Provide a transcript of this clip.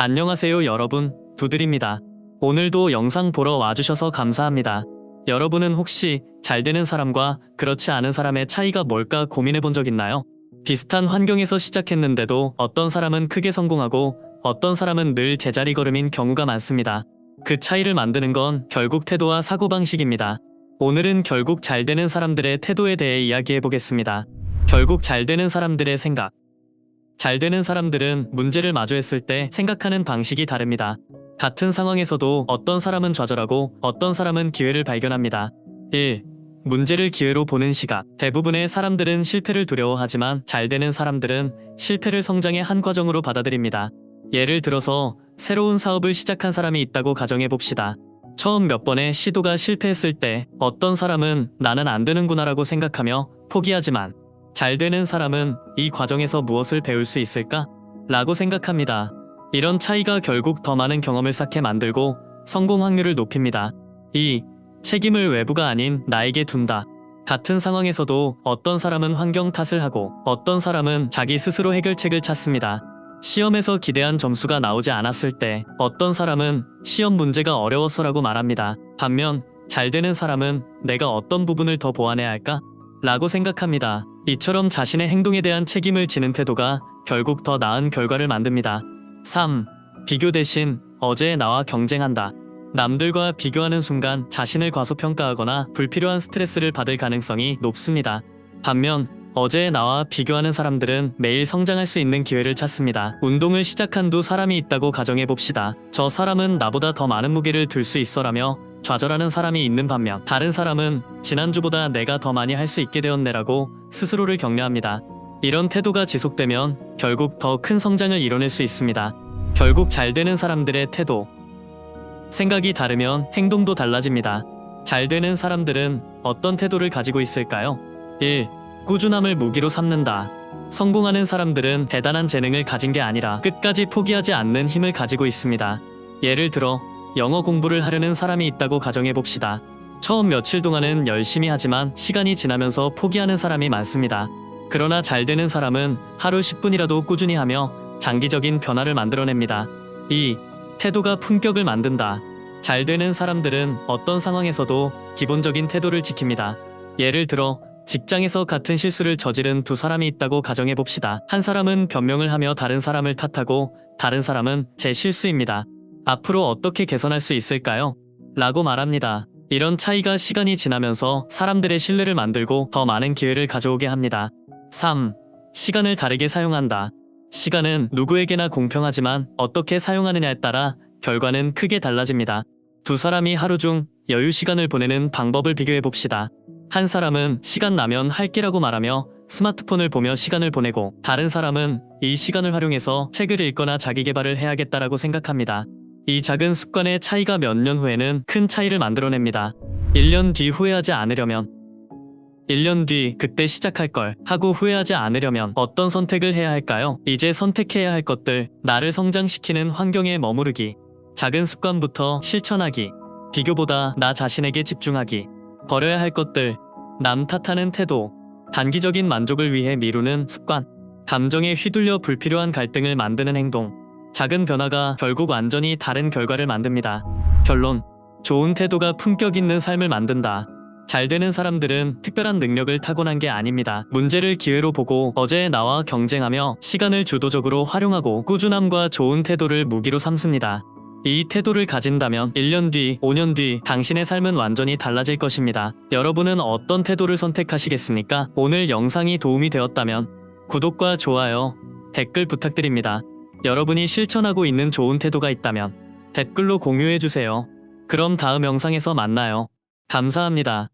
안녕하세요 여러분, 두들입니다. 오늘도 영상 보러 와주셔서 감사합니다. 여러분은 혹시 잘 되는 사람과 그렇지 않은 사람의 차이가 뭘까 고민해 본 적 있나요? 비슷한 환경에서 시작했는데도 어떤 사람은 크게 성공하고 어떤 사람은 늘 제자리 걸음인 경우가 많습니다. 그 차이를 만드는 건 결국 태도와 사고방식입니다. 오늘은 결국 잘 되는 사람들의 태도에 대해 이야기해 보겠습니다. 결국 잘 되는 사람들의 생각. 잘 되는 사람들은 문제를 마주했을 때 생각하는 방식이 다릅니다. 같은 상황에서도 어떤 사람은 좌절하고 어떤 사람은 기회를 발견합니다. 1. 문제를 기회로 보는 시각. 대부분의 사람들은 실패를 두려워하지만 잘 되는 사람들은 실패를 성장의 한 과정으로 받아들입니다. 예를 들어서 새로운 사업을 시작한 사람이 있다고 가정해 봅시다. 처음 몇 번의 시도가 실패했을 때 어떤 사람은 나는 안 되는구나라고 생각하며 포기하지만 잘 되는 사람은 이 과정에서 무엇을 배울 수 있을까? 라고 생각합니다. 이런 차이가 결국 더 많은 경험을 쌓게 만들고 성공 확률을 높입니다. 2. 책임을 외부가 아닌 나에게 둔다. 같은 상황에서도 어떤 사람은 환경 탓을 하고 어떤 사람은 자기 스스로 해결책을 찾습니다. 시험에서 기대한 점수가 나오지 않았을 때 어떤 사람은 시험 문제가 어려웠어라고 말합니다. 반면 잘 되는 사람은 내가 어떤 부분을 더 보완해야 할까? 라고 생각합니다. 이처럼 자신의 행동에 대한 책임을 지는 태도가 결국 더 나은 결과를 만듭니다. 3. 비교 대신 어제의 나와 경쟁한다. 남들과 비교하는 순간 자신을 과소평가하거나 불필요한 스트레스를 받을 가능성이 높습니다. 반면 어제의 나와 비교하는 사람들은 매일 성장할 수 있는 기회를 찾습니다. 운동을 시작한 두 사람이 있다고 가정해 봅시다. 저 사람은 나보다 더 많은 무게를 들 수 있어라며 좌절하는 사람이 있는 반면 다른 사람은 지난주보다 내가 더 많이 할 수 있게 되었네라고 스스로를 격려합니다. 이런 태도가 지속되면 결국 더 큰 성장을 이뤄낼 수 있습니다. 결국 잘 되는 사람들의 태도. 생각이 다르면 행동도 달라집니다. 잘 되는 사람들은 어떤 태도를 가지고 있을까요? 1. 꾸준함을 무기로 삼는다. 성공하는 사람들은 대단한 재능을 가진 게 아니라 끝까지 포기하지 않는 힘을 가지고 있습니다. 예를 들어 영어 공부를 하려는 사람이 있다고 가정해 봅시다. 처음 며칠 동안은 열심히 하지만 시간이 지나면서 포기하는 사람이 많습니다. 그러나 잘 되는 사람은 하루 10분이라도 꾸준히 하며 장기적인 변화를 만들어냅니다. 2. 태도가 품격을 만든다. 잘 되는 사람들은 어떤 상황에서도 기본적인 태도를 지킵니다. 예를 들어 직장에서 같은 실수를 저지른 두 사람이 있다고 가정해 봅시다. 한 사람은 변명을 하며 다른 사람을 탓하고 다른 사람은 제 실수입니다. 앞으로 어떻게 개선할 수 있을까요? 라고 말합니다. 이런 차이가 시간이 지나면서 사람들의 신뢰를 만들고 더 많은 기회를 가져오게 합니다. 3. 시간을 다르게 사용한다. 시간은 누구에게나 공평하지만 어떻게 사용하느냐에 따라 결과는 크게 달라집니다. 두 사람이 하루 중 여유 시간을 보내는 방법을 비교해 봅시다. 한 사람은 시간 나면 할게라고 말하며 스마트폰을 보며 시간을 보내고 다른 사람은 이 시간을 활용해서 책을 읽거나 자기 개발을 해야겠다라고 생각합니다. 이 작은 습관의 차이가 몇 년 후에는 큰 차이를 만들어냅니다. 1년 뒤 후회하지 않으려면 1년 뒤 그때 시작할 걸 하고 후회하지 않으려면 어떤 선택을 해야 할까요? 이제 선택해야 할 것들. 나를 성장시키는 환경에 머무르기. 작은 습관부터 실천하기. 비교보다 나 자신에게 집중하기. 버려야 할 것들. 남 탓하는 태도. 단기적인 만족을 위해 미루는 습관. 감정에 휘둘려 불필요한 갈등을 만드는 행동. 작은 변화가 결국 완전히 다른 결과를 만듭니다. 결론. 좋은 태도가 품격 있는 삶을 만든다. 잘 되는 사람들은 특별한 능력을 타고난 게 아닙니다. 문제를 기회로 보고 어제의 나와 경쟁하며 시간을 주도적으로 활용하고 꾸준함과 좋은 태도를 무기로 삼습니다. 이 태도를 가진다면 1년 뒤, 5년 뒤 당신의 삶은 완전히 달라질 것입니다. 여러분은 어떤 태도를 선택하시겠습니까? 오늘 영상이 도움이 되었다면 구독과 좋아요, 댓글 부탁드립니다. 여러분이 실천하고 있는 좋은 태도가 있다면 댓글로 공유해주세요. 그럼 다음 영상에서 만나요. 감사합니다.